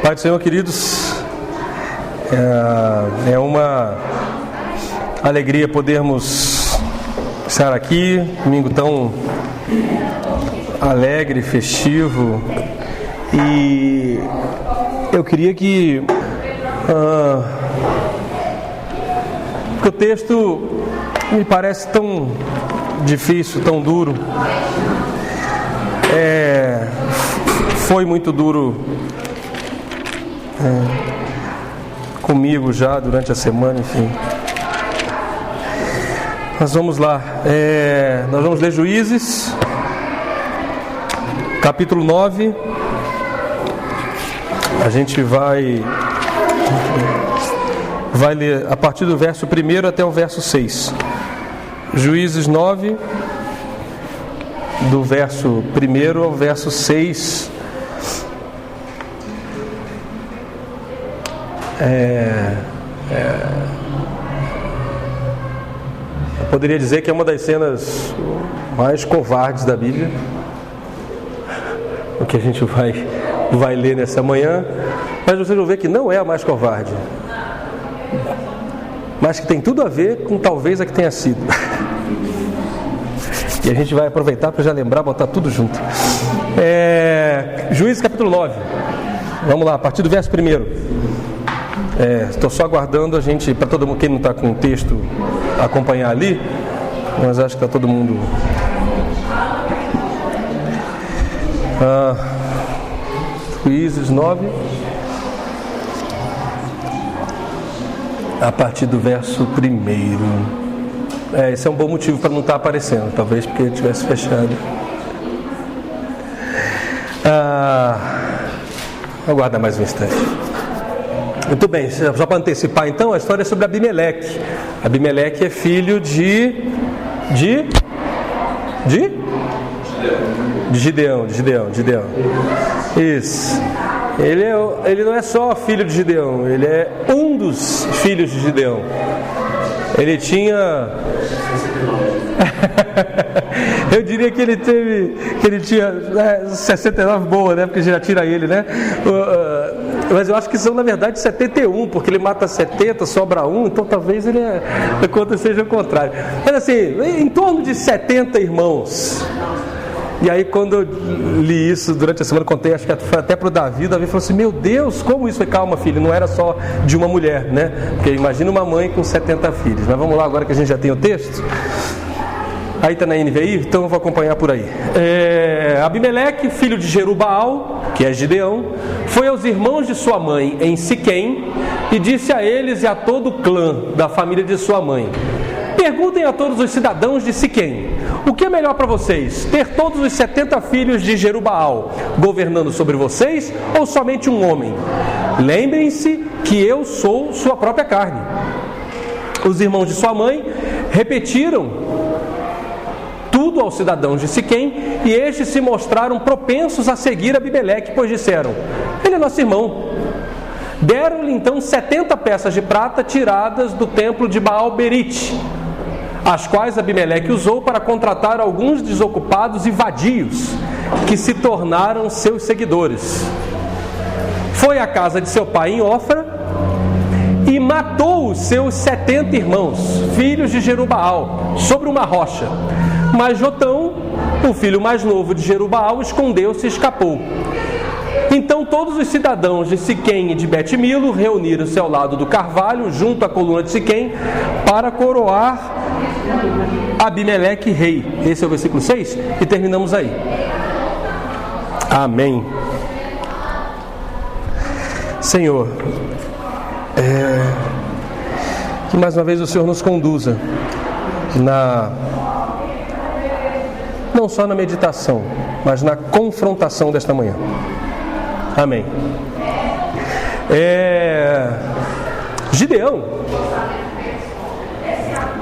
Pai do Senhor, queridos, é uma alegria podermos estar aqui, domingo tão alegre, festivo, e eu queria que porque o texto me parece tão difícil, tão duro, foi muito duro comigo já durante a semana, enfim. Mas vamos lá, nós vamos ler Juízes, capítulo 9. A gente vai ler a partir do verso 1 até o verso 6. Juízes 9, do verso 1 ao verso 6. Eu poderia dizer que é uma das cenas mais covardes da Bíblia, o que a gente vai ler nessa manhã, mas vocês vão ver que não é a mais covarde, mas que tem tudo a ver com talvez a que tenha sido. E a gente vai aproveitar para já lembrar, botar tudo junto. Juízes capítulo 9. Vamos lá, a partir do verso 1. Estou só aguardando a gente, para todo mundo, quem não está com o texto, acompanhar ali, mas acho que está todo mundo. Juízes 9, a partir do verso 1. Esse é um bom motivo para não estar aparecendo, talvez porque tivesse fechado. Vou aguardar mais um instante. Muito bem, só para antecipar então, a história é sobre Abimeleque. Abimeleque é filho de Gideão. Isso. Ele não é só filho de Gideão, ele é um dos filhos de Gideão. Ele tinha eu diria que ele tinha 69 boa, né? Porque já tira ele, né? Mas eu acho que são na verdade 71, porque ele mata 70, sobra 1, então talvez seja o contrário. Mas assim, em torno de 70 irmãos. E aí quando eu li isso durante a semana, contei, acho que foi até para o Davi falou assim: meu Deus, como isso foi? Calma, filho, não era só de uma mulher, né? Porque imagina uma mãe com 70 filhos. Mas vamos lá agora que a gente já tem o texto. Aí está na NVI, então eu vou acompanhar por aí. Abimeleque, filho de Jerubaal, que é Gideão, foi aos irmãos de sua mãe em Siquém e disse a eles e a todo o clã da família de sua mãe: perguntem a todos os cidadãos de Siquém, o que é melhor para vocês, ter todos os 70 filhos de Jerubaal governando sobre vocês ou somente um homem? Lembrem-se que eu sou sua própria carne. Os irmãos de sua mãe repetiram tudo aos cidadãos de Siquém, e estes se mostraram propensos a seguir Abimeleque, pois disseram: ele é nosso irmão. Deram-lhe então 70 peças de prata tiradas do templo de Baal-Berite, as quais Abimeleque usou para contratar alguns desocupados e vadios, que se tornaram seus seguidores. Foi à casa de seu pai em Ofra e matou os seus 70 irmãos, filhos de Jerubaal, sobre uma rocha. Mas Jotão, o filho mais novo de Jerubaal, escondeu-se e escapou. Então todos os cidadãos de Siquém e de Bet-Milo reuniram-se ao lado do carvalho, junto à coluna de Siquém, para coroar Abimeleque rei. Esse é o versículo 6 e terminamos aí. Amém. Senhor, que mais uma vez o Senhor nos conduza não só na meditação, mas na confrontação desta manhã. Amém. Gideão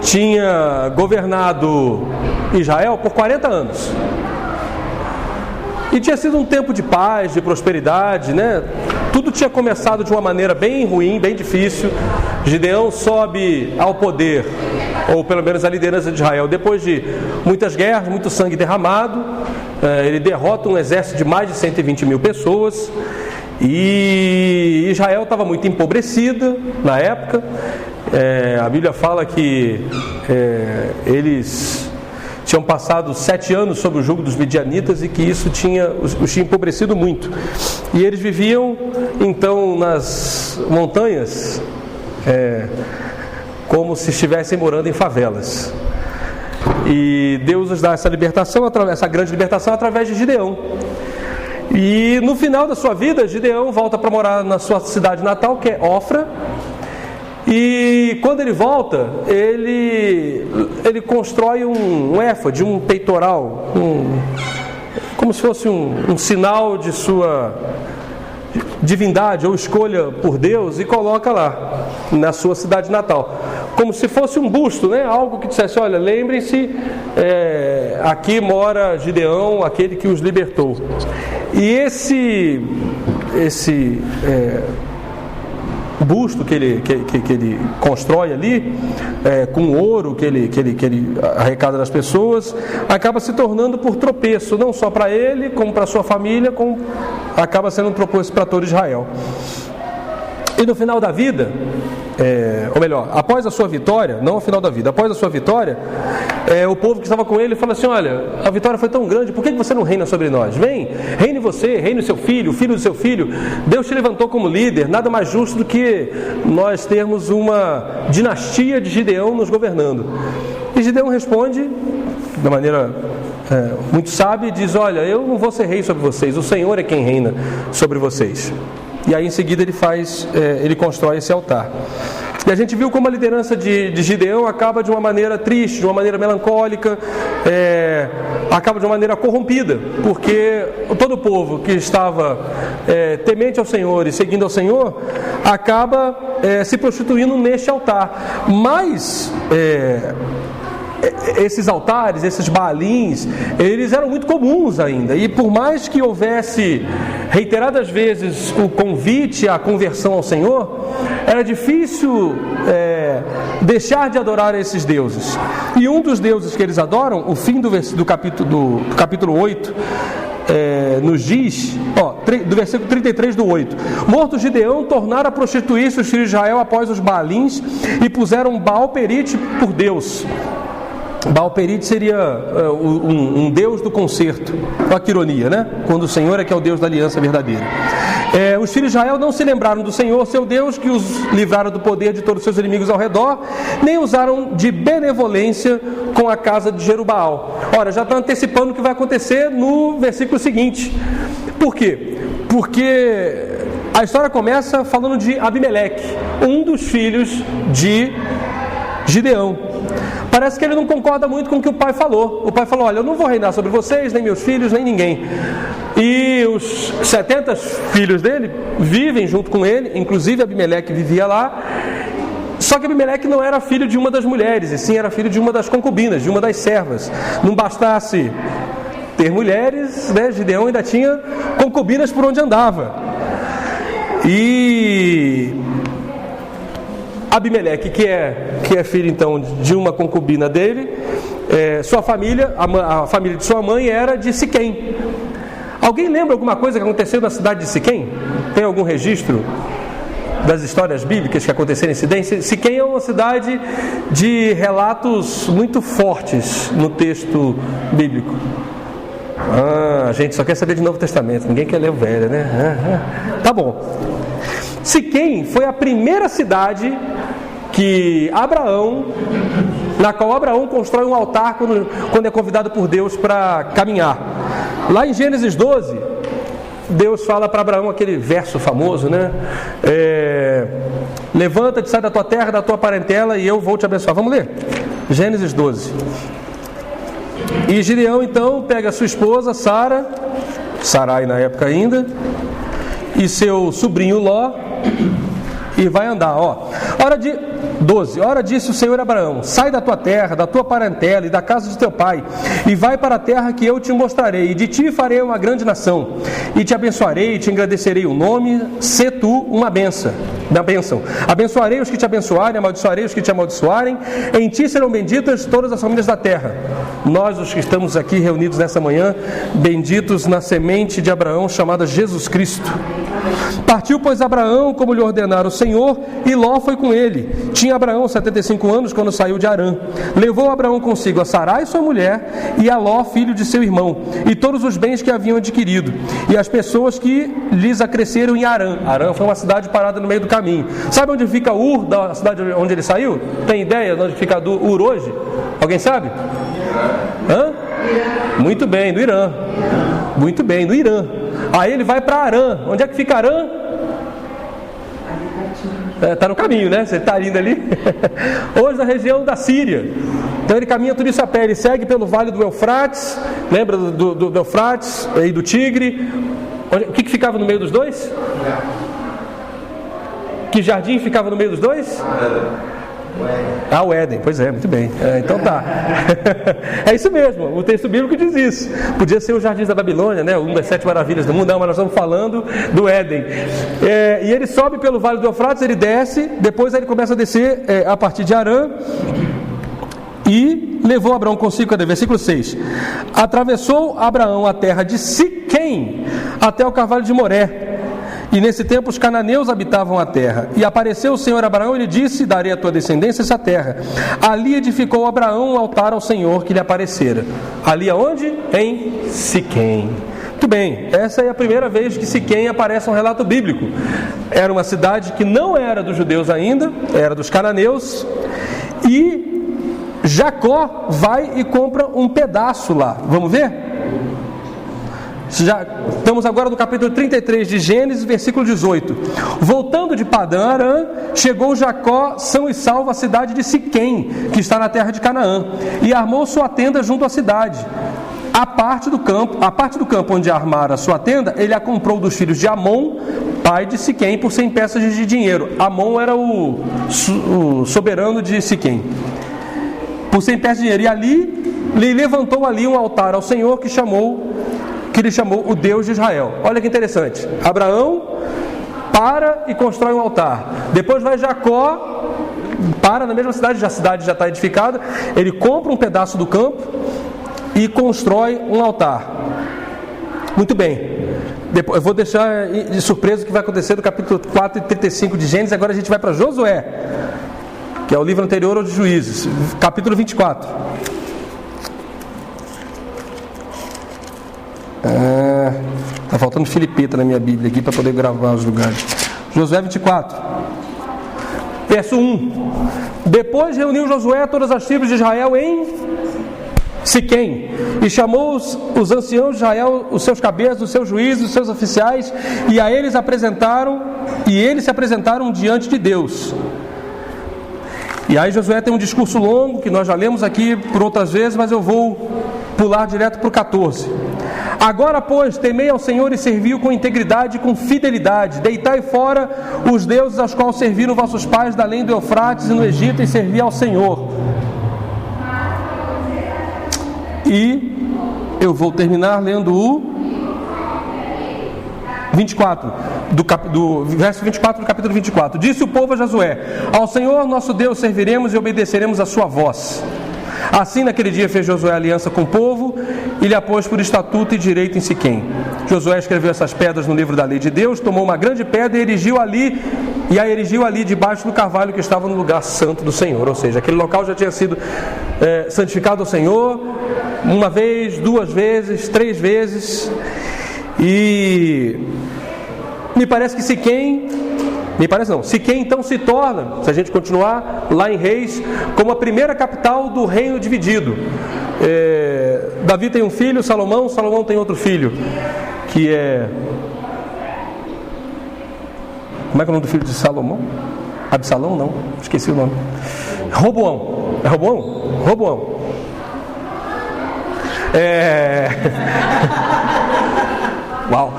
tinha governado Israel por 40 anos. E tinha sido um tempo de paz, de prosperidade, né? Tudo tinha começado de uma maneira bem ruim, bem difícil. Gideão sobe ao poder, ou pelo menos a liderança de Israel, depois de muitas guerras, muito sangue derramado. Ele derrota um exército de mais de 120 mil pessoas. E Israel estava muito empobrecida na época. A Bíblia fala que eles tinham passado 7 anos sob o jugo dos midianitas e que isso os tinha empobrecido muito. E eles viviam então nas montanhas como se estivessem morando em favelas. E Deus nos dá essa libertação, essa grande libertação, através de Gideão. E no final da sua vida, Gideão volta para morar na sua cidade natal, que é Ofra. E quando ele volta, ele constrói um éfode, um peitoral, como se fosse um sinal de sua divindade ou escolha por Deus, e coloca lá na sua cidade natal, como se fosse um busto, né? Algo que dissesse: olha, lembrem-se, aqui mora Gideão, aquele que os libertou. E esse busto que ele constrói ali, com ouro que ele arrecada das pessoas, acaba se tornando por tropeço, não só para ele, como para sua família, acaba sendo um tropeço para todo Israel. E no final da vida, ou melhor, após a sua vitória, não ao final da vida, após a sua vitória, o povo que estava com ele fala assim: olha, a vitória foi tão grande, por que você não reina sobre nós? Vem, reine você, reine o seu filho, o filho do seu filho. Deus te levantou como líder, nada mais justo do que nós termos uma dinastia de Gideão nos governando. E Gideão responde, da maneira muito sábia, e diz: olha, eu não vou ser rei sobre vocês, o Senhor é quem reina sobre vocês. E aí em seguida ele constrói esse altar. E a gente viu como a liderança de Gideão acaba de uma maneira triste, de uma maneira melancólica, acaba de uma maneira corrompida, porque todo o povo que estava temente ao Senhor e seguindo ao Senhor, acaba se prostituindo neste altar. Mas esses altares, esses baalins, eles eram muito comuns ainda, e por mais que houvesse reiteradas vezes o convite à conversão ao Senhor, era difícil deixar de adorar esses deuses. E um dos deuses que eles adoram, o fim do capítulo 8, nos diz, do versículo 33 do 8: morto Gideão, tornaram a prostituir-se os filhos de Israel após os baalins, e puseram Baal-Perite por Deus. Baal-Perite seria um Deus do concerto. Olha que ironia, né? Quando o Senhor é que é o Deus da aliança verdadeira. Os filhos de Israel não se lembraram do Senhor, seu Deus, que os livrara do poder de todos os seus inimigos ao redor, nem usaram de benevolência com a casa de Jerubaal. Ora, já está antecipando o que vai acontecer no versículo seguinte. Por quê? Porque a história começa falando de Abimeleque, um dos filhos de Gideão. Parece que ele não concorda muito com o que o pai falou. O pai falou: olha, eu não vou reinar sobre vocês, nem meus filhos, nem ninguém. E os 70 filhos dele vivem junto com ele, inclusive Abimeleque vivia lá. Só que Abimeleque não era filho de uma das mulheres, e sim era filho de uma das concubinas, de uma das servas. Não bastasse ter mulheres, né? Gideão ainda tinha concubinas por onde andava. E Abimeleque, que é filho então de uma concubina dele, sua família, a família de sua mãe era de Siquém. Alguém lembra alguma coisa que aconteceu na cidade de Siquém? Tem algum registro das histórias bíblicas que aconteceram em Siquém? Siquém é uma cidade de relatos muito fortes no texto bíblico. A gente só quer saber de Novo Testamento, ninguém quer ler o Velho, né? Tá bom. Siquém foi a primeira cidade na qual Abraão constrói um altar quando é convidado por Deus para caminhar. Lá em Gênesis 12, Deus fala para Abraão aquele verso famoso, né? Levanta-te, sai da tua terra, da tua parentela, e eu vou te abençoar. Vamos ler? Gênesis 12. E Gideão então pega a sua esposa Sarai na época ainda, e seu sobrinho Ló, e vai andar. Ora disse o Senhor a Abraão: sai da tua terra, da tua parentela e da casa de teu pai, e vai para a terra que eu te mostrarei, e de ti farei uma grande nação, e te abençoarei, e te engrandecerei o nome, sê tu uma bênção. Abençoarei os que te abençoarem, amaldiçoarei os que te amaldiçoarem, em ti serão benditas todas as famílias da terra. Nós, os que estamos aqui reunidos nessa manhã, benditos na semente de Abraão, chamada Jesus Cristo. Partiu, pois, Abraão, como lhe ordenara o Senhor, e Ló foi com ele. Tinha Abraão 75 anos quando saiu de Harã. Levou Abraão consigo a Sarai, sua mulher, e a Ló, filho de seu irmão, e todos os bens que haviam adquirido, e as pessoas que lhes acresceram em Harã. Harã foi uma cidade parada no meio do caminho. Sabe onde fica Ur, da cidade onde ele saiu? Tem ideia de onde fica Ur hoje? Alguém sabe? Hã? Muito bem, no Irã. Muito bem, no Irã. Aí ele vai para Harã. Onde é que fica Harã? Está no caminho, né? Você está indo ali. Hoje na região da Síria. Então ele caminha tudo isso a pé. Ele segue pelo vale do Eufrates. Lembra do Eufrates e do Tigre? O que ficava no meio dos dois? Que jardim ficava no meio dos dois? O Éden, pois é, muito bem. Então tá. É isso mesmo, o texto bíblico diz isso. Podia ser os jardins da Babilônia, né? Uma das 7 maravilhas do mundo, não, mas nós estamos falando do Éden. E ele sobe pelo vale do Eufrates, ele desce, depois ele começa a descer a partir de Harã. E levou Abraão consigo, cadê? Versículo 6. Atravessou Abraão a terra de Siquém até o carvalho de Moré. E nesse tempo os cananeus habitavam a terra. E apareceu o Senhor a Abraão e lhe disse: darei à tua descendência essa terra. Ali edificou Abraão um altar ao Senhor que lhe aparecera. Ali aonde? Em Siquém. Muito bem, essa é a primeira vez que Siquém aparece um relato bíblico. Era uma cidade que não era dos judeus ainda, era dos cananeus. E Jacó vai e compra um pedaço lá. Vamos ver? Já estamos agora no capítulo 33 de Gênesis, versículo 18. Voltando de Padã Arã, chegou Jacó são e salvo à cidade de Siquém, que está na terra de Canaã, e armou sua tenda junto à cidade. A parte do campo onde armara sua tenda, ele a comprou dos filhos de Amon, pai de Siquém, por 100 peças de dinheiro. Amon era o soberano de Siquém. Por 100 peças de dinheiro. E ali, ele levantou ali um altar ao Senhor que ele chamou o Deus de Israel. Olha que interessante. Abraão para e constrói um altar. Depois vai Jacó, para na mesma cidade, a cidade já está edificada. Ele compra um pedaço do campo e constrói um altar. Muito bem. Depois, eu vou deixar de surpresa o que vai acontecer no capítulo 4 e 35 de Gênesis. Agora a gente vai para Josué, que é o livro anterior ao de Juízes, capítulo 24. Está faltando filipeta na minha Bíblia aqui para poder gravar os lugares. Josué 24, verso 1. Depois reuniu Josué todas as tribos de Israel em Siquém, e chamou os anciãos de Israel, os seus cabeças, os seus juízes, os seus oficiais, e eles se apresentaram diante de Deus. E aí Josué tem um discurso longo, que nós já lemos aqui por outras vezes, mas eu vou pular direto para o 14. Agora, pois, temei ao Senhor e servi-o com integridade e com fidelidade. Deitai fora os deuses aos quais serviram vossos pais da além do Eufrates e no Egito, e servi ao Senhor. E eu vou terminar lendo o 24, do verso 24 do capítulo 24. Disse o povo a Josué: ao Senhor nosso Deus serviremos e obedeceremos a sua voz. Assim naquele dia fez Josué aliança com o povo e lhe a pôs por estatuto e direito em Siquém. Josué escreveu essas pedras no livro da lei de Deus, tomou uma grande pedra e a erigiu ali debaixo do carvalho que estava no lugar santo do Senhor. Ou seja, aquele local já tinha sido santificado ao Senhor uma vez, 2 vezes, 3 vezes. E me parece que Siquém então se torna, se a gente continuar lá em Reis, como a primeira capital do reino dividido. Davi tem um filho, Salomão tem outro filho, que é... Como é que é o nome do filho de Salomão? Absalão? Não, esqueci o nome. Roboão. É Roboão? Roboão. Uau!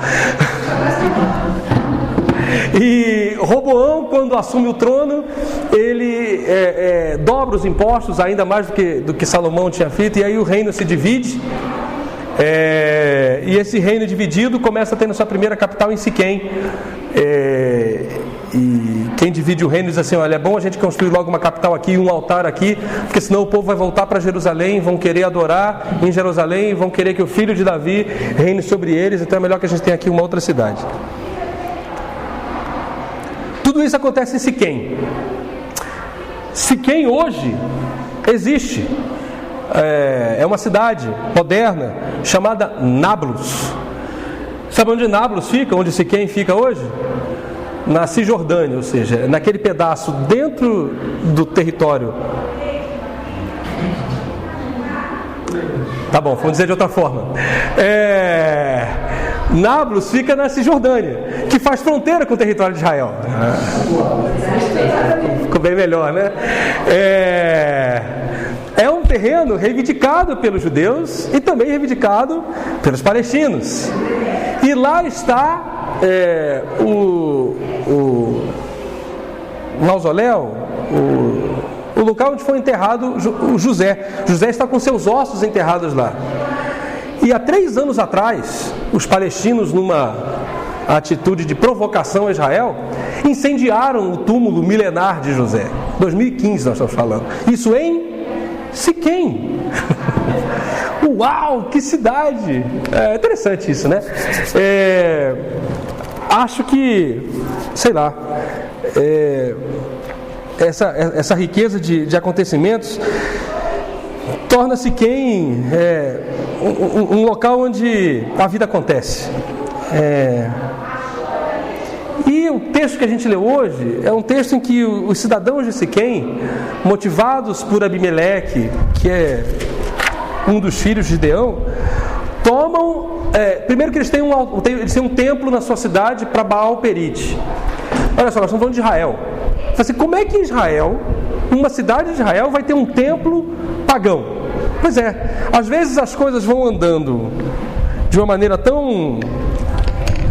E Roboão, quando assume o trono, ele dobra os impostos, ainda mais do que Salomão tinha feito, e aí o reino se divide. E esse reino dividido começa tendo sua primeira capital em Siquém. E quem divide o reino diz assim: olha, é bom a gente construir logo uma capital aqui, um altar aqui, porque senão o povo vai voltar para Jerusalém, vão querer adorar em Jerusalém, vão querer que o filho de Davi reine sobre eles, então é melhor que a gente tenha aqui uma outra cidade. Tudo isso acontece em Siquém. Siquém hoje existe. É uma cidade moderna chamada Nablus. Sabe onde Nablus fica? Onde Siquém fica hoje? Na Cisjordânia, ou seja, naquele pedaço dentro do território. Tá bom, vamos dizer de outra forma. Nablus fica na Cisjordânia, que faz fronteira com o território de Israel. Ficou bem melhor, né? É um terreno reivindicado pelos judeus e também reivindicado pelos palestinos. E lá está o mausoléu, o local onde foi enterrado o José. José está com seus ossos enterrados lá. E há 3 anos atrás, os palestinos, numa atitude de provocação a Israel, incendiaram o túmulo milenar de José. 2015 nós estamos falando. Isso em Siquém. Uau, que cidade! É interessante isso, né? Acho que, sei lá, essa riqueza de acontecimentos torna Siquém um local onde a vida acontece. E o texto que a gente leu hoje é um texto em que os cidadãos de Siquém, motivados por Abimeleque, que é um dos filhos de Gideão, tomam... primeiro que eles têm um templo na sua cidade para Baal Perite. Olha só, nós estamos falando de Israel. Assim, como é que Israel, uma cidade de Israel, vai ter um templo pagão? Pois é, às vezes as coisas vão andando de uma maneira tão...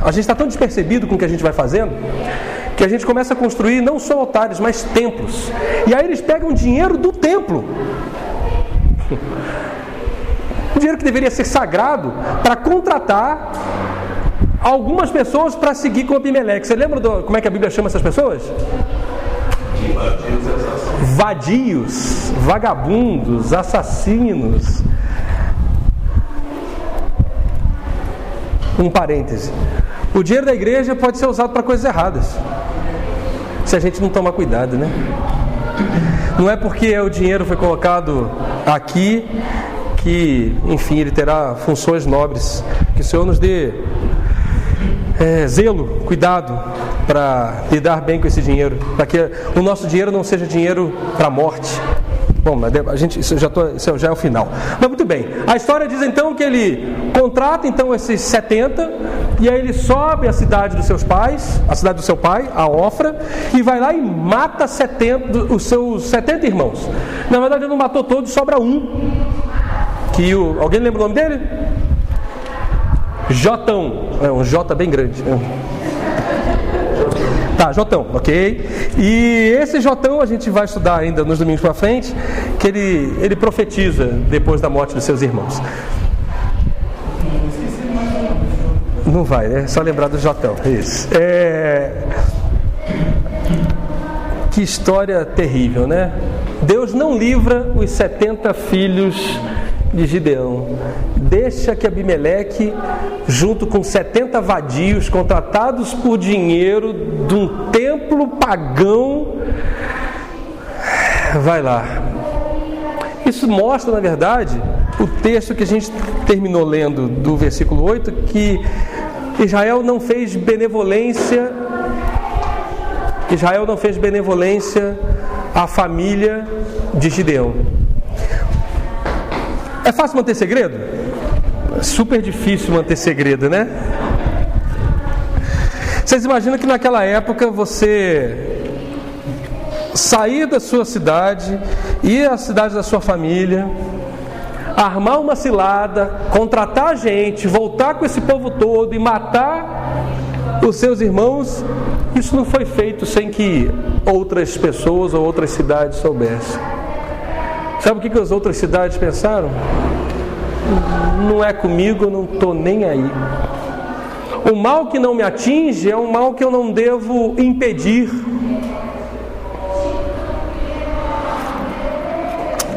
A gente está tão despercebido com o que a gente vai fazendo, que a gente começa a construir não só altares, mas templos. E aí eles pegam dinheiro do templo. Um dinheiro que deveria ser sagrado, para contratar algumas pessoas para seguir com Abimeleque. Você lembra como é que a Bíblia chama essas pessoas? Vadios, vagabundos, assassinos. Um parêntese. O dinheiro da igreja pode ser usado para coisas erradas, se a gente não tomar cuidado, né? Não é porque o dinheiro foi colocado aqui que, enfim, ele terá funções nobres. Que o Senhor nos dê zelo, cuidado para lidar bem com esse dinheiro, para que o nosso dinheiro não seja dinheiro para a morte. Bom, isso já é o final. Mas muito bem, a história diz então que ele contrata então esses 70, e aí ele sobe a cidade dos seus pais, a cidade do seu pai, a Ofra, e vai lá e mata os seus 70 irmãos. Na verdade ele não matou todos, sobra um. Alguém lembra o nome dele? Jotão. É um J bem grande. Tá, Jotão, ok? E esse Jotão a gente vai estudar ainda nos domingos para frente, que ele profetiza depois da morte dos seus irmãos. Não vai, né? Só lembrar do Jotão. Isso. Que história terrível, né? Deus não livra os 70 filhos de Gideão. Deixa que Abimeleque, junto com 70 vadios contratados por dinheiro de um templo pagão, vai lá. Isso mostra, na verdade, o texto que a gente terminou lendo do versículo 8, que Israel não fez benevolência à família de Gideão. É fácil manter segredo? É super difícil manter segredo, né? Vocês imaginam que naquela época você sair da sua cidade, ir à cidade da sua família, armar uma cilada, contratar gente, voltar com esse povo todo e matar os seus irmãos. Isso não foi feito sem que outras pessoas ou outras cidades soubessem. Sabe o que as outras cidades pensaram? Não é comigo, eu não estou nem aí. O mal que não me atinge é um mal que eu não devo impedir.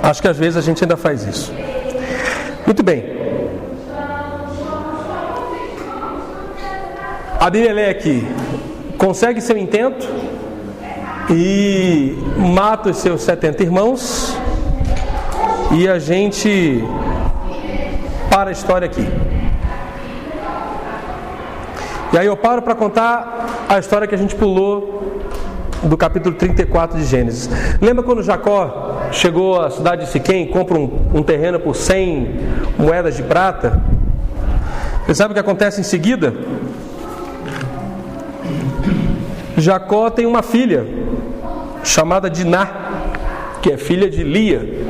Acho que às vezes a gente ainda faz isso. Muito bem. Abimeleque consegue seu intento e mata os seus 70 irmãos. E a gente para a história aqui. E aí eu paro para contar a história que a gente pulou do capítulo 34 de Gênesis. Lembra quando Jacó chegou à cidade de Siquém e compra um terreno por 100 moedas de prata? Você sabe o que acontece em seguida? Jacó tem uma filha chamada Diná, que é filha de Lia,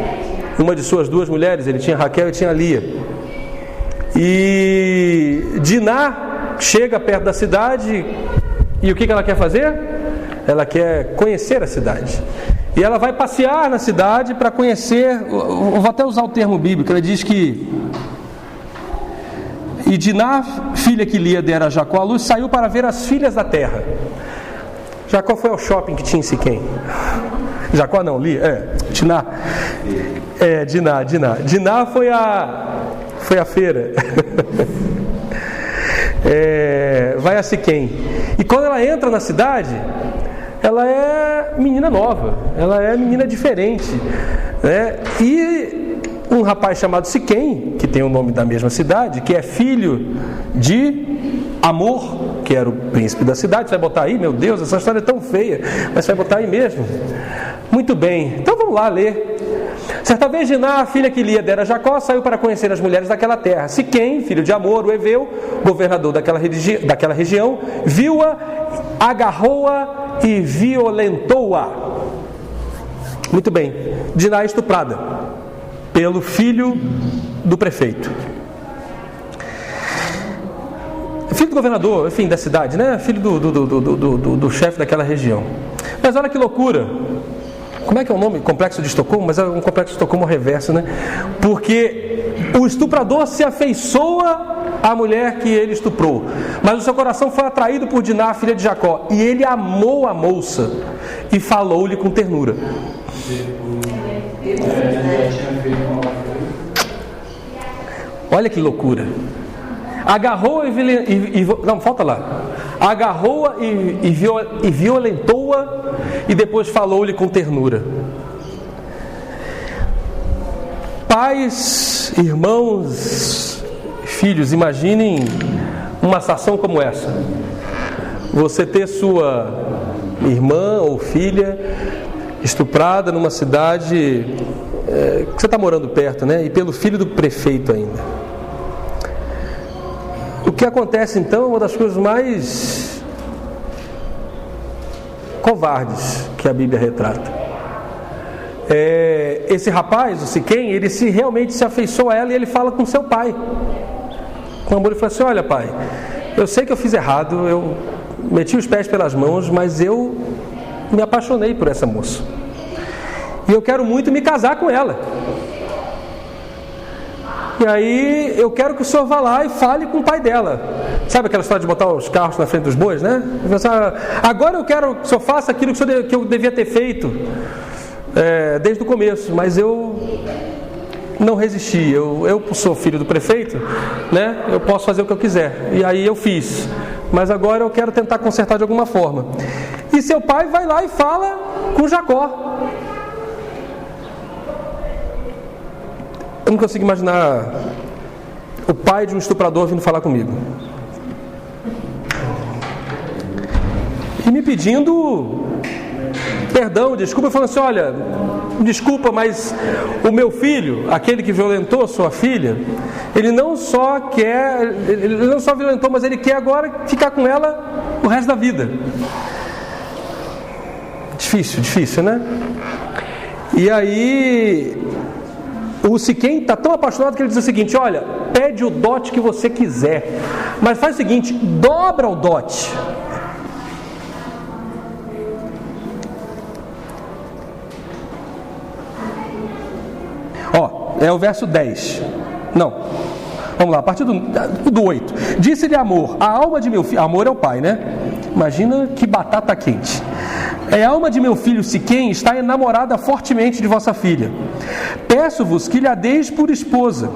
uma de suas duas mulheres. Ele tinha Raquel e tinha Lia. E Diná chega perto da cidade e o que ela quer fazer? Ela quer conhecer a cidade. E ela vai passear na cidade para conhecer. Eu vou até usar o termo bíblico. Ela diz que: e Diná, filha que Lia dera a Jacó à luz, saiu para ver as filhas da terra. Jacó foi ao shopping que tinha em Siquém. Jacó não, Lia, Diná. Diná. Diná foi a feira. Vai a Siquém. E quando ela entra na cidade, ela é menina nova, ela é menina diferente, né? E um rapaz chamado Siquém, que tem o nome da mesma cidade, que é filho de Amor, que era o príncipe da cidade. Você vai botar aí? Meu Deus, essa história é tão feia, mas você vai botar aí mesmo? Muito bem, então vamos lá ler. Certa vez Diná, a filha que Lia dera a Jacó, saiu para conhecer as mulheres daquela terra. Siquém, filho de Amor, o heveu, governador daquela região, viu-a, agarrou-a e violentou-a. Muito bem, Diná é estuprada pelo filho do prefeito. Filho do governador, enfim, da cidade, né? Filho do chefe daquela região. Mas olha que loucura. Como é que é o nome? Complexo de Estocolmo? Mas é um complexo de Estocolmo reverso, né? Porque o estuprador se afeiçoa à mulher que ele estuprou, mas o seu coração foi atraído por Diná, filha de Jacó, e ele amou a moça e falou-lhe com ternura. Olha que loucura. Agarrou-a não, falta lá. Agarrou-a e violentou-a e depois falou-lhe com ternura. Pais, irmãos, filhos, imaginem uma situação como essa. Você ter sua irmã ou filha estuprada numa cidade que você está morando perto, né? E pelo filho do prefeito ainda. O que acontece então é uma das coisas mais covardes que a Bíblia retrata. Esse rapaz, o Siquém, ele realmente se afeiçoa a ela e ele fala com seu pai. Com amor, ele fala assim: olha pai, eu sei que eu fiz errado, eu meti os pés pelas mãos, mas eu me apaixonei por essa moça. E eu quero muito me casar com ela. E aí eu quero que o senhor vá lá e fale com o pai dela. Sabe aquela história de botar os carros na frente dos bois, né? Agora eu quero que o senhor faça aquilo que eu devia ter feito desde o começo, mas eu não resisti. Eu sou filho do prefeito, né? Eu posso fazer o que eu quiser. E aí eu fiz. Mas agora eu quero tentar consertar de alguma forma. E seu pai vai lá e fala com Jacó. Eu não consigo imaginar o pai de um estuprador vindo falar comigo e me pedindo perdão, desculpa, falando assim: olha, desculpa, mas o meu filho, aquele que violentou a sua filha, ele não só violentou, mas ele quer agora ficar com ela o resto da vida. Difícil, né? E aí O Siquém está tão apaixonado que ele diz o seguinte: olha, pede o dote que você quiser, mas faz o seguinte, dobra o dote. É o verso 10. Não. Vamos lá, a partir do 8. Disse-lhe Amor, a alma de meu filho... Amor é o pai, né? Imagina que batata quente. A alma de meu filho Siquém está enamorada fortemente de vossa filha. Peço-vos que lhe a deis por esposa.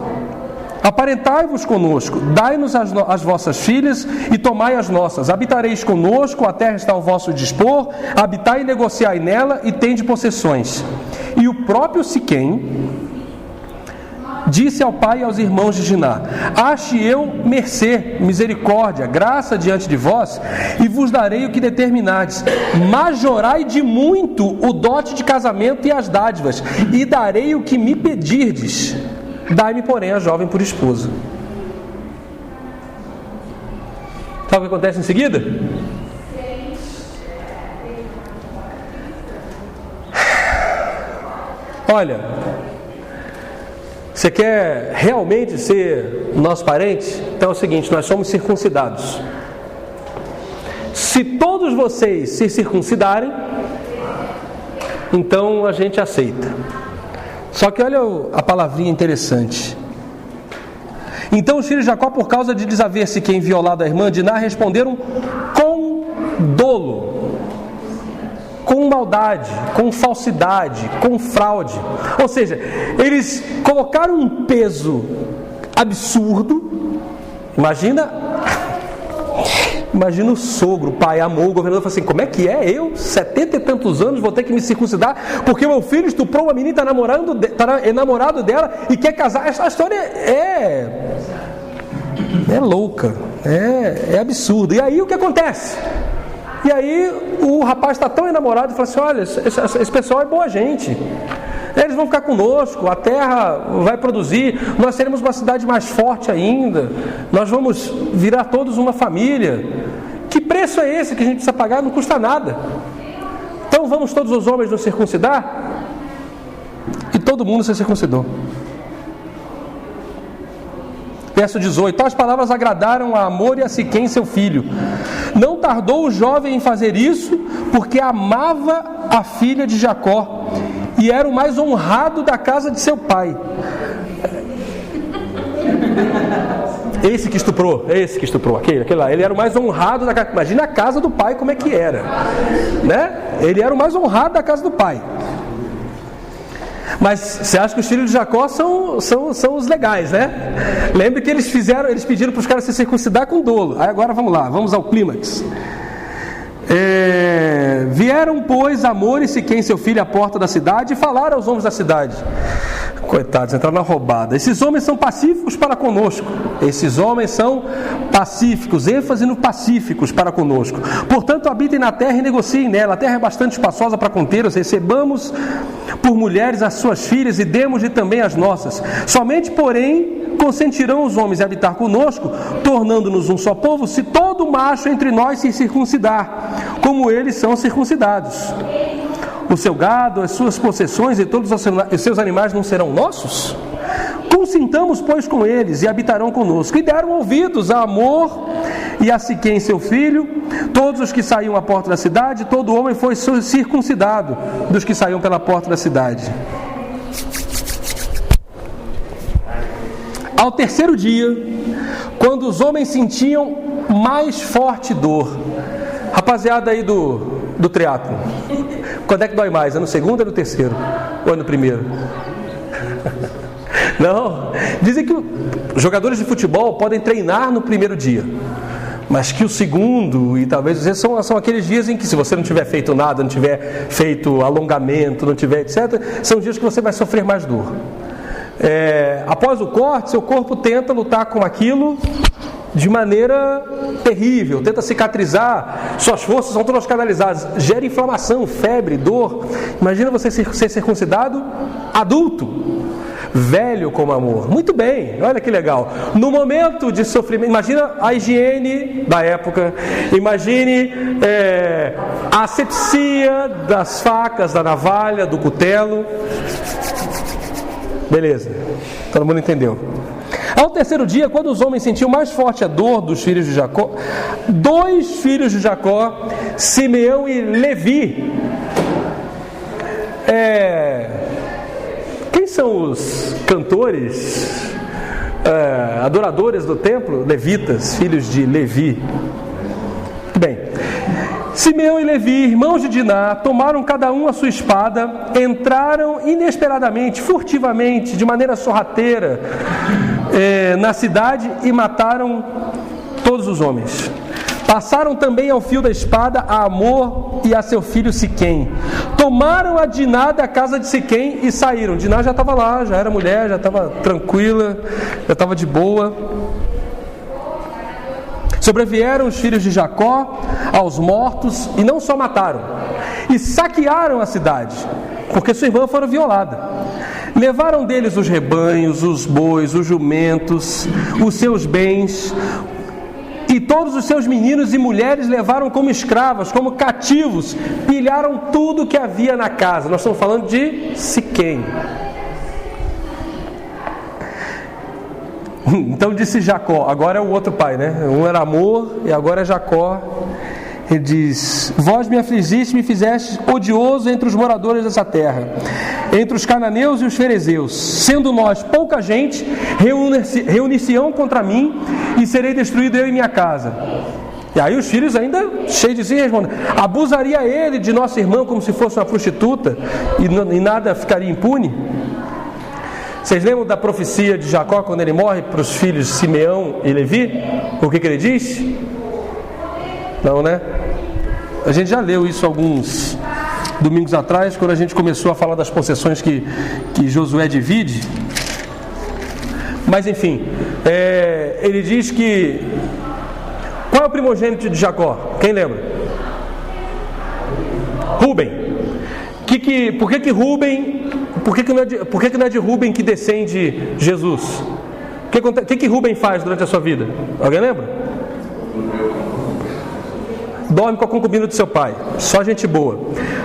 Aparentai-vos conosco, dai-nos as vossas filhas e tomai as nossas. Habitareis conosco, a terra está ao vosso dispor, habitai e negociai nela e tende possessões. E o próprio Siquém disse ao pai e aos irmãos de Diná: ache eu mercê, misericórdia, graça diante de vós, e vos darei o que determinardes. Majorai de muito o dote de casamento e as dádivas, e darei o que me pedirdes. Dai-me, porém, a jovem por esposa. Sabe o que acontece em seguida? Olha, você quer realmente ser nosso parente? Então é o seguinte, nós somos circuncidados. Se todos vocês se circuncidarem, então a gente aceita. Só que olha a palavrinha interessante. Então os filhos de Jacó, por causa de desaver Siquém violado a irmã Diná, responderam com dolo, com maldade, com falsidade, com fraude. Ou seja, eles colocaram um peso absurdo. Imagina o sogro, o pai, amou, o governador, falou assim: como é que é? Eu, 70 e tantos anos, vou ter que me circuncidar porque meu filho estuprou uma menina, está enamorado dela e quer casar. Essa história é louca, é absurda. E aí o que acontece? E aí o rapaz está tão enamorado e fala assim: olha, esse pessoal é boa gente, eles vão ficar conosco, a terra vai produzir, nós seremos uma cidade mais forte ainda, nós vamos virar todos uma família. Que preço é esse que a gente precisa pagar? Não custa nada. Então vamos todos os homens nos circuncidar? E todo mundo se circuncidou. Verso 18: tais palavras agradaram a Amor e a Siquém seu filho. Não tardou o jovem em fazer isso, porque amava a filha de Jacó e era o mais honrado da casa de seu pai. Esse que estuprou, aquele lá, ele era o mais honrado da casa. Imagina a casa do pai como é que era, né? Ele era o mais honrado da casa do pai. Mas você acha que os filhos de Jacó são os legais, né? Lembre que eles pediram para os caras se circuncidar com dolo. Aí agora vamos lá, vamos ao clímax. Vieram, pois, Amor e Siquém, seu filho, à porta da cidade, e falaram aos homens da cidade. Coitados, entraram na roubada. Esses homens são pacíficos para conosco. Esses homens são pacíficos, ênfase no pacíficos para conosco. Portanto, habitem na terra e negociem nela. A terra é bastante espaçosa para contê-los. Recebamos por mulheres as suas filhas e demos-lhe também as nossas. Somente, porém, consentirão os homens a habitar conosco, tornando-nos um só povo, se todo macho entre nós se circuncidar, como eles são circuncidados. O seu gado, as suas possessões e todos os seus animais não serão nossos? Consintamos, pois, com eles e habitarão conosco. E deram ouvidos a Amor e a Siquém, seu filho, todos os que saíam à porta da cidade. Todo homem foi circuncidado dos que saíam pela porta da cidade. Ao terceiro dia, quando os homens sentiam mais forte dor, rapaziada aí do triatlo, quando é que dói mais? É no segundo ou no terceiro? Ou é no primeiro? Não, dizem que jogadores de futebol podem treinar no primeiro dia, mas que o segundo e talvez são aqueles dias em que, se você não tiver feito nada, não tiver feito alongamento, não tiver etc., são dias que você vai sofrer mais dor. Após o corte, seu corpo tenta lutar com aquilo de maneira terrível, tenta cicatrizar, suas forças são todas canalizadas, gera inflamação, febre, dor. Imagina você ser circuncidado adulto, velho como Amor. Muito bem, olha que legal. No momento de sofrimento, imagina a higiene da época, imagine a asepsia das facas, da navalha, do cutelo. Beleza, todo mundo entendeu. Ao terceiro dia, quando os homens sentiam mais forte a dor dos filhos de Jacó, 2 filhos de Jacó, Simeão e Levi. Quem são os cantores, adoradores do templo? Levitas, filhos de Levi. Bem, Simeão e Levi, irmãos de Diná, tomaram cada um a sua espada, entraram inesperadamente, furtivamente, de maneira sorrateira, na cidade e mataram todos os homens. Passaram também ao fio da espada a Amor e a seu filho Siquém. Tomaram a Diná da casa de Siquém e saíram. Diná já estava lá, já era mulher, já estava tranquila, já estava de boa. Sobrevieram os filhos de Jacó aos mortos e não só mataram, e saquearam a cidade, porque sua irmã fora violada. Levaram deles os rebanhos, os bois, os jumentos, os seus bens, e todos os seus meninos e mulheres levaram como escravas, como cativos, pilharam tudo que havia na casa. Nós estamos falando de Siquém. Então disse Jacó, agora é o outro pai, né? Um era Amor e agora é Jacó. Ele diz: vós me afligiste, me fizeste odioso entre os moradores dessa terra, entre os cananeus e os ferezeus. Sendo nós pouca gente, reunir-se-ão contra mim e serei destruído eu e minha casa. E aí os filhos ainda cheios de si respondem: abusaria ele de nossa irmã como se fosse uma prostituta e nada ficaria impune? Vocês lembram da profecia de Jacó quando ele morre para os filhos Simeão e Levi? O que ele diz? Não, né? A gente já leu isso alguns domingos atrás, quando a gente começou a falar das possessões que Josué divide. Mas enfim, ele diz que... Qual é o primogênito de Jacó? Quem lembra? Rúben. Por que Rúben... Por que não é de Rúben que descende Jesus? O que Rúben faz durante a sua vida? Alguém lembra? Dorme com a concubina do seu pai. Só gente boa.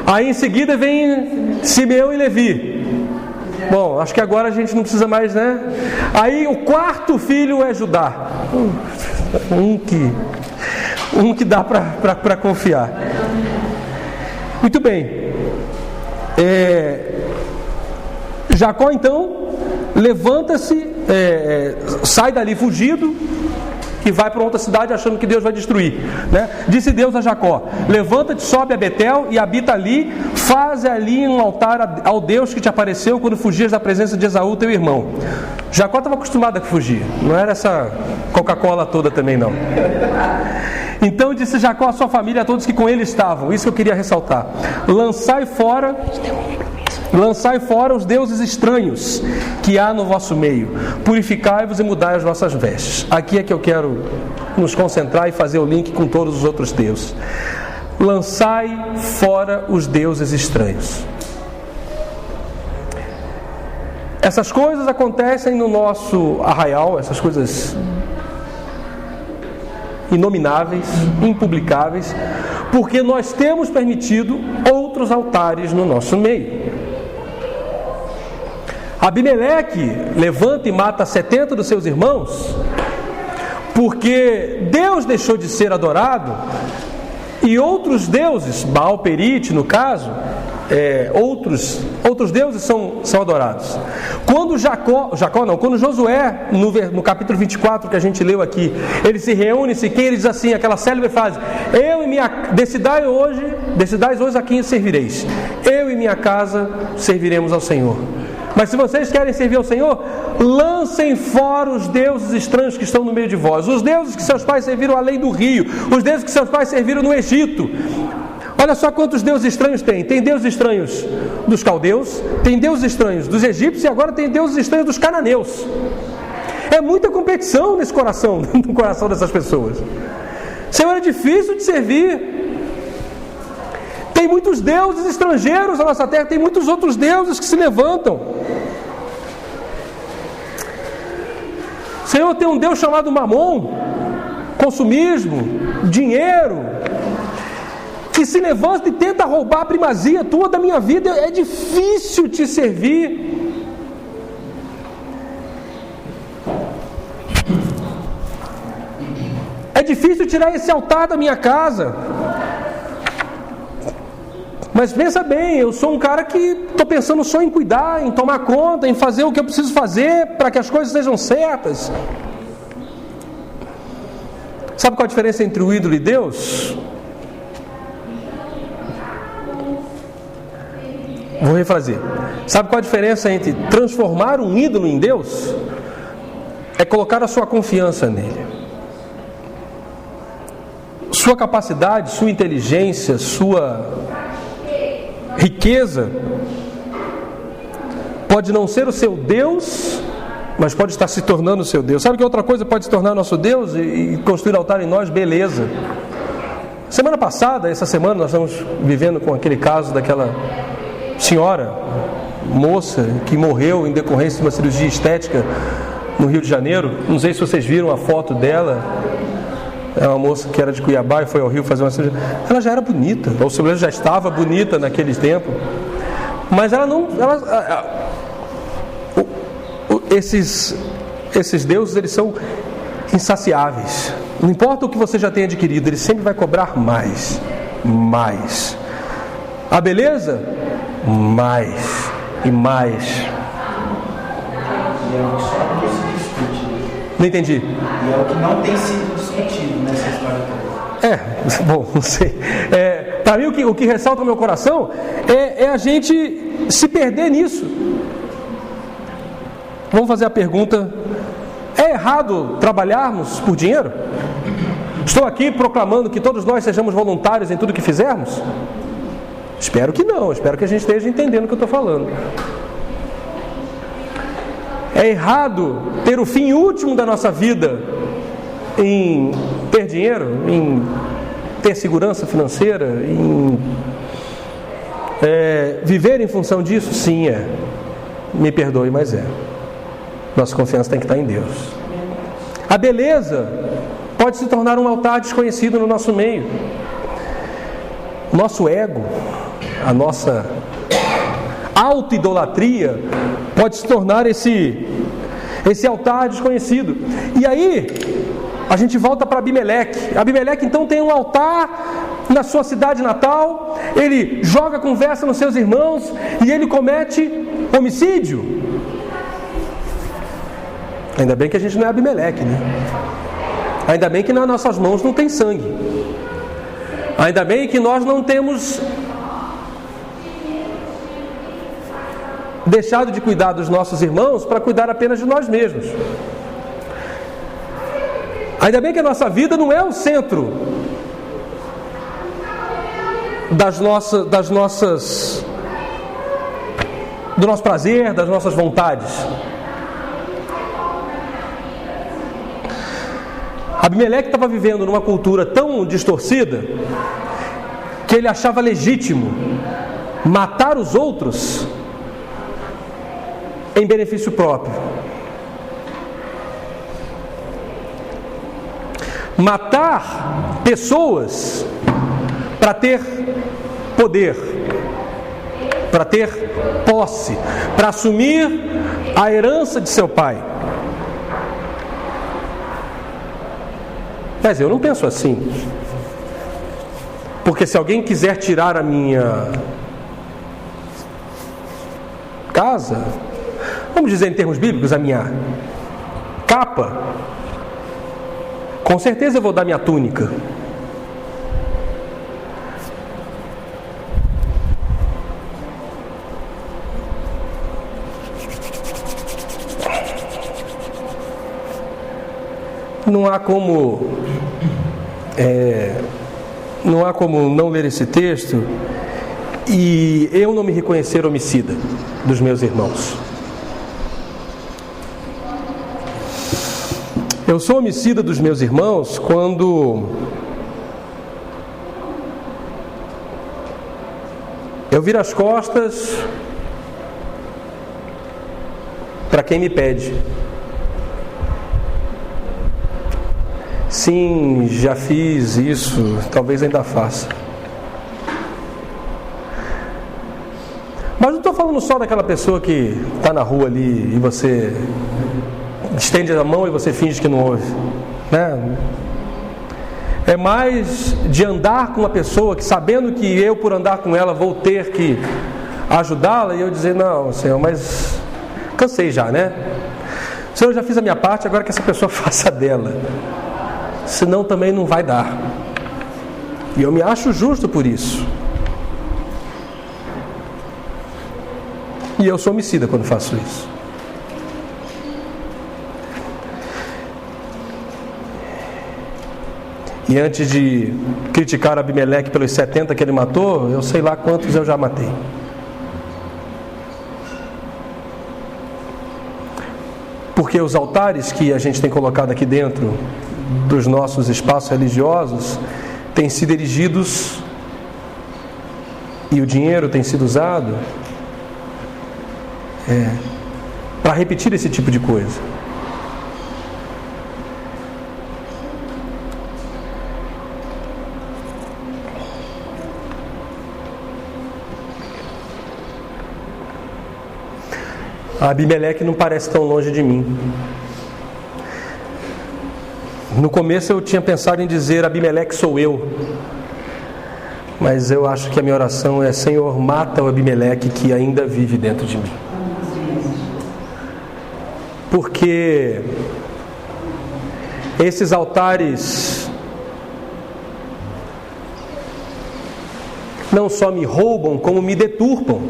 Aí em seguida vem Simeão e Levi. Bom, acho que agora a gente não precisa mais, né? Aí o quarto filho é Judá. Um que dá para confiar. Muito bem. Jacó então levanta-se, sai dali fugido e vai para outra cidade achando que Deus vai destruir, né? Disse Deus a Jacó: levanta-te, sobe a Betel e habita ali, faz ali um altar ao Deus que te apareceu quando fugias da presença de Esaú teu irmão. Jacó estava acostumado a fugir, não era essa Coca-Cola toda também não. Então disse Jacó à sua família, a todos que com ele estavam, isso que eu queria ressaltar: lançai fora os deuses estranhos que há no vosso meio, purificai-vos e mudai as vossas vestes. Aqui é que eu quero nos concentrar e fazer o link com todos os outros deuses. Lançai fora os deuses estranhos. Essas coisas acontecem no nosso arraial, essas coisas inomináveis, impublicáveis, porque nós temos permitido outros altares no nosso meio. Abimeleque levanta e mata 70 dos seus irmãos porque Deus deixou de ser adorado e outros deuses, Baal Perite no caso, outros deuses são adorados. Quando quando Josué, no capítulo 24 que a gente leu aqui, ele se reúne, ele diz assim, aquela célebre frase: decidais hoje a quem servireis, eu e minha casa serviremos ao Senhor. Mas se vocês querem servir ao Senhor, lancem fora os deuses estranhos que estão no meio de vós, os deuses que seus pais serviram além do rio, os deuses que seus pais serviram no Egito. Olha só quantos deuses estranhos tem. Tem deuses estranhos dos caldeus, tem deuses estranhos dos egípcios e agora tem deuses estranhos dos cananeus. É muita competição no coração dessas pessoas. Senhor, é difícil de servir. Tem muitos deuses estrangeiros na nossa terra, tem muitos outros deuses que se levantam. Senhor, tem um Deus chamado Mamon, consumismo, dinheiro, que se levanta e tenta roubar a primazia tua da minha vida. É difícil te servir. É difícil tirar esse altar da minha casa. Mas pensa bem, eu sou um cara que estou pensando só em cuidar, em tomar conta, em fazer o que eu preciso fazer para que as coisas sejam certas. Sabe qual a diferença entre o ídolo e Deus? Vou refazer. Sabe qual a diferença entre transformar um ídolo em Deus? É colocar a sua confiança nele. Sua capacidade, sua inteligência, sua riqueza pode não ser o seu Deus, mas pode estar se tornando o seu Deus. Sabe que outra coisa pode se tornar nosso Deus e construir altar em nós? Beleza. Semana passada, essa semana, nós estamos vivendo com aquele caso daquela senhora, moça, que morreu em decorrência de uma cirurgia estética no Rio de Janeiro. Não sei se vocês viram a foto dela. É uma moça que era de Cuiabá e foi ao Rio fazer uma cirurgia. Ela já era bonita, ou seja, ela já estava bonita naquele tempo. Mas ela não... Esses deuses, eles são insaciáveis. Não importa o que você já tenha adquirido, ele sempre vai cobrar mais. Mais. A beleza? Mais. E mais. E é o que só não se discute. Não entendi. E é o que não tem sido discutido nessa história toda. Bom, não sei. Para mim, o que ressalta no meu coração é a gente se perder nisso. Vamos fazer a pergunta: é errado trabalharmos por dinheiro? Estou aqui proclamando que todos nós sejamos voluntários em tudo que fizermos? Espero que não, espero que a gente esteja entendendo o que eu estou falando. É errado ter o fim último da nossa vida em ter dinheiro, em ter segurança financeira, em viver em função disso? Sim, é. Me perdoe, mas é. Nossa confiança tem que estar em Deus. A beleza pode se tornar um altar desconhecido no nosso meio. Nosso ego, a nossa auto-idolatria pode se tornar esse altar desconhecido. E aí, a gente volta para Abimeleque. Abimeleque então tem um altar na sua cidade natal, ele joga conversa nos seus irmãos e ele comete homicídio. Ainda bem que a gente não é Abimeleque, né? Ainda bem que nas nossas mãos não tem sangue. Ainda bem que nós não temos deixado de cuidar dos nossos irmãos para cuidar apenas de nós mesmos. Ainda bem que a nossa vida não é o centro do nosso prazer, das nossas vontades. Abimeleque estava vivendo numa cultura tão distorcida que ele achava legítimo matar os outros em benefício próprio. Matar pessoas para ter poder, para ter posse, para assumir a herança de seu pai. Mas eu não penso assim. Porque se alguém quiser tirar a minha casa, vamos dizer em termos bíblicos, a minha capa, com certeza eu vou dar minha túnica. Não há como não ler esse texto e eu não me reconhecer homicida dos meus irmãos. Eu sou homicida dos meus irmãos quando eu viro as costas para quem me pede. Sim, já fiz isso, talvez ainda faça. Mas não estou falando só daquela pessoa que está na rua ali e você estende a mão e você finge que não ouve, né? É mais de andar com uma pessoa que, sabendo que eu, por andar com ela, vou ter que ajudá-la, e eu dizer: não, Senhor, mas cansei já, né? Senhor, eu já fiz a minha parte, agora que essa pessoa faça a dela. Senão também não vai dar. E eu me acho justo por isso. E eu sou homicida quando faço isso. E antes de criticar Abimeleque pelos 70 que ele matou, eu sei lá quantos eu já matei. Porque os altares que a gente tem colocado aqui dentro dos nossos espaços religiosos têm sido erigidos e o dinheiro tem sido usado para repetir esse tipo de coisa. Abimeleque não parece tão longe de mim. No começo eu tinha pensado em dizer: Abimeleque sou eu. Mas eu acho que a minha oração é: Senhor, mata o Abimeleque que ainda vive dentro de mim. Porque esses altares não só me roubam, como me deturpam,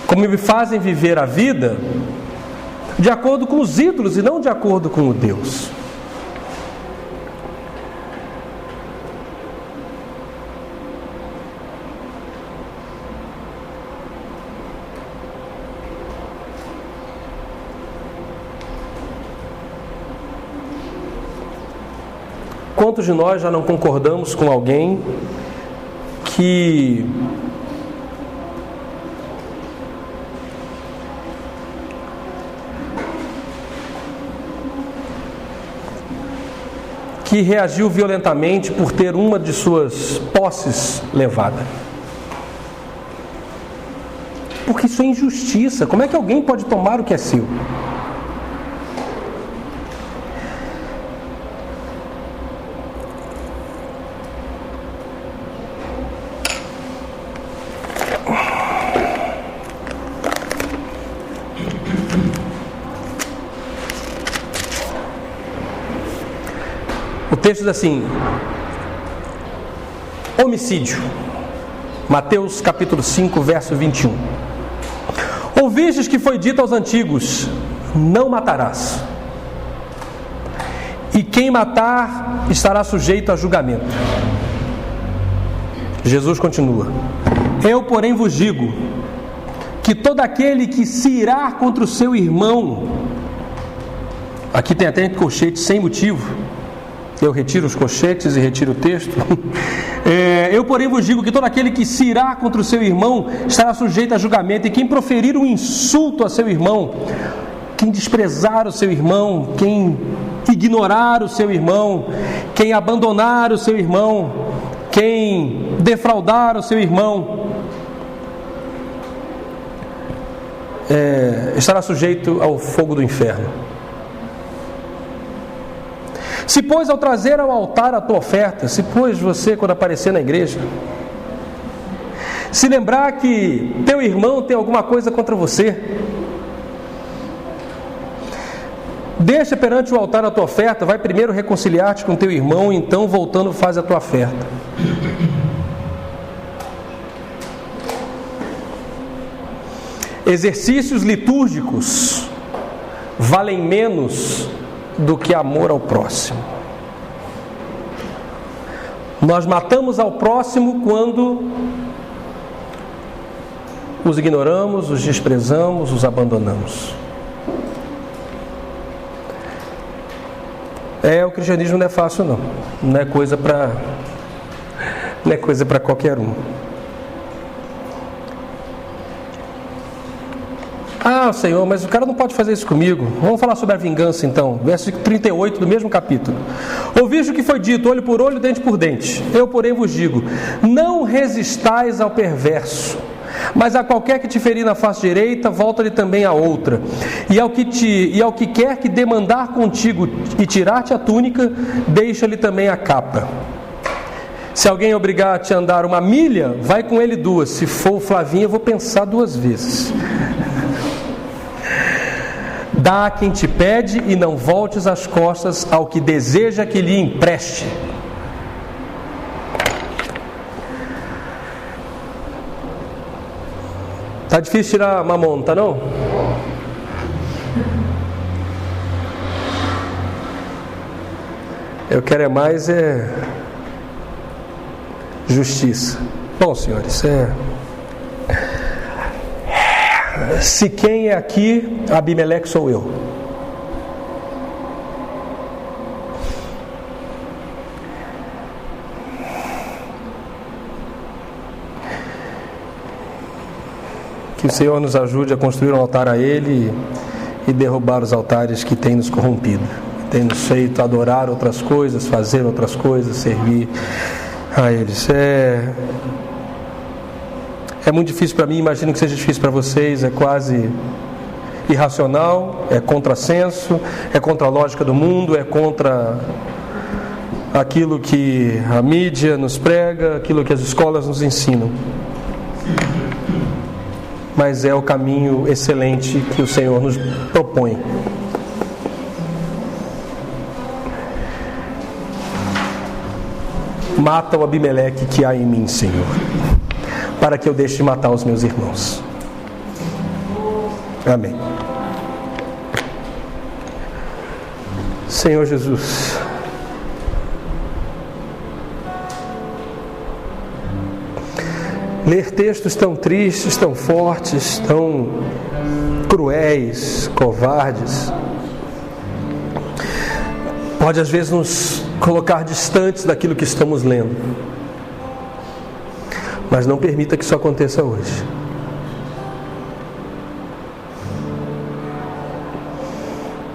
como me fazem viver a vida de acordo com os ídolos e não de acordo com o Deus. Quantos de nós já não concordamos com alguém que reagiu violentamente por ter uma de suas posses levada? Porque isso é injustiça. Como é que alguém pode tomar o que é seu? O texto diz assim: homicídio. Mateus capítulo 5, verso 21. Ouvistes que foi dito aos antigos: não matarás. E quem matar estará sujeito a julgamento. Jesus continua: eu, porém, vos digo que todo aquele que se irá contra o seu irmão, aqui tem até colchete sem motivo, eu retiro os colchetes e retiro o texto. Eu, porém, vos digo que todo aquele que se irá contra o seu irmão estará sujeito a julgamento, e quem proferir um insulto a seu irmão, quem desprezar o seu irmão, quem ignorar o seu irmão, quem abandonar o seu irmão, quem defraudar o seu irmão, estará sujeito ao fogo do inferno. Se, pois, ao trazer ao altar a tua oferta, se, pois, você, quando aparecer na igreja, se lembrar que teu irmão tem alguma coisa contra você, deixa perante o altar a tua oferta, vai primeiro reconciliar-te com teu irmão, e então, voltando, faz a tua oferta. Exercícios litúrgicos valem menos do que amor ao próximo. Nós matamos ao próximo quando os ignoramos, os desprezamos, os abandonamos. O cristianismo não é fácil, não. Não é coisa para qualquer um. Ah, Senhor, mas o cara não pode fazer isso comigo. Vamos falar sobre a vingança então. Verso 38 do mesmo capítulo. Ouviste o que foi dito: olho por olho, dente por dente. Eu, porém, vos digo: não resistais ao perverso, Mas a qualquer que te ferir na face direita, volta-lhe também a outra. E ao que quer que demandar contigo e tirar-te a túnica, deixa-lhe também a capa. Se alguém obrigar a te andar 1 milha, vai com ele 2. Se for o Flavinho, eu vou pensar 2 vezes. Dá a quem te pede e não voltes as costas ao que deseja que lhe empreste. Tá difícil tirar mamão, tá não? Eu quero mais justiça. Bom, senhores, se quem é aqui, Abimeleque sou eu. Que o Senhor nos ajude a construir um altar a Ele e derrubar os altares que têm nos corrompido, que têm nos feito adorar outras coisas, fazer outras coisas, servir a eles. É muito difícil para mim, imagino que seja difícil para vocês, é quase irracional, é contrassenso, é contra a lógica do mundo, é contra aquilo que a mídia nos prega, aquilo que as escolas nos ensinam. Mas é o caminho excelente que o Senhor nos propõe. Mata o Abimeleque que há em mim, Senhor, para que eu deixe de matar os meus irmãos. Amém. Senhor Jesus, ler textos tão tristes, tão fortes, tão cruéis, covardes, pode às vezes nos colocar distantes daquilo que estamos lendo. Mas não permita que isso aconteça hoje.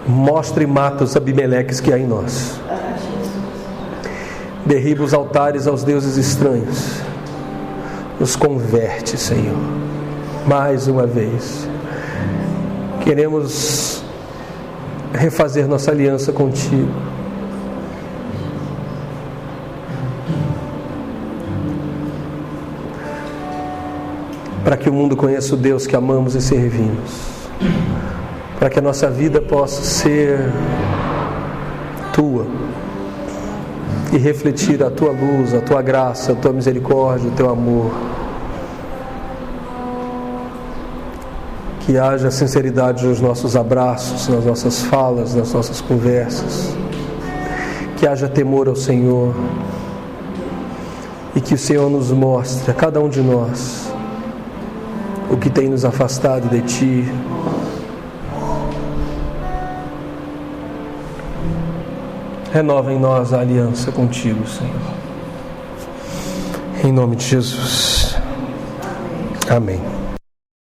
Mostre e mata os Abimeleques que há em nós. Derriba os altares aos deuses estranhos. Nos converte, Senhor. Mais uma vez. Queremos refazer nossa aliança contigo. Para que o mundo conheça o Deus que amamos e servimos. Para que a nossa vida possa ser tua e refletir a tua luz, a tua graça, a tua misericórdia, o teu amor. Que haja sinceridade nos nossos abraços, nas nossas falas, nas nossas conversas. Que haja temor ao Senhor. E que o Senhor nos mostre, a cada um de nós, o que tem nos afastado de Ti. Renova em nós a aliança contigo, Senhor. Em nome de Jesus. Amém.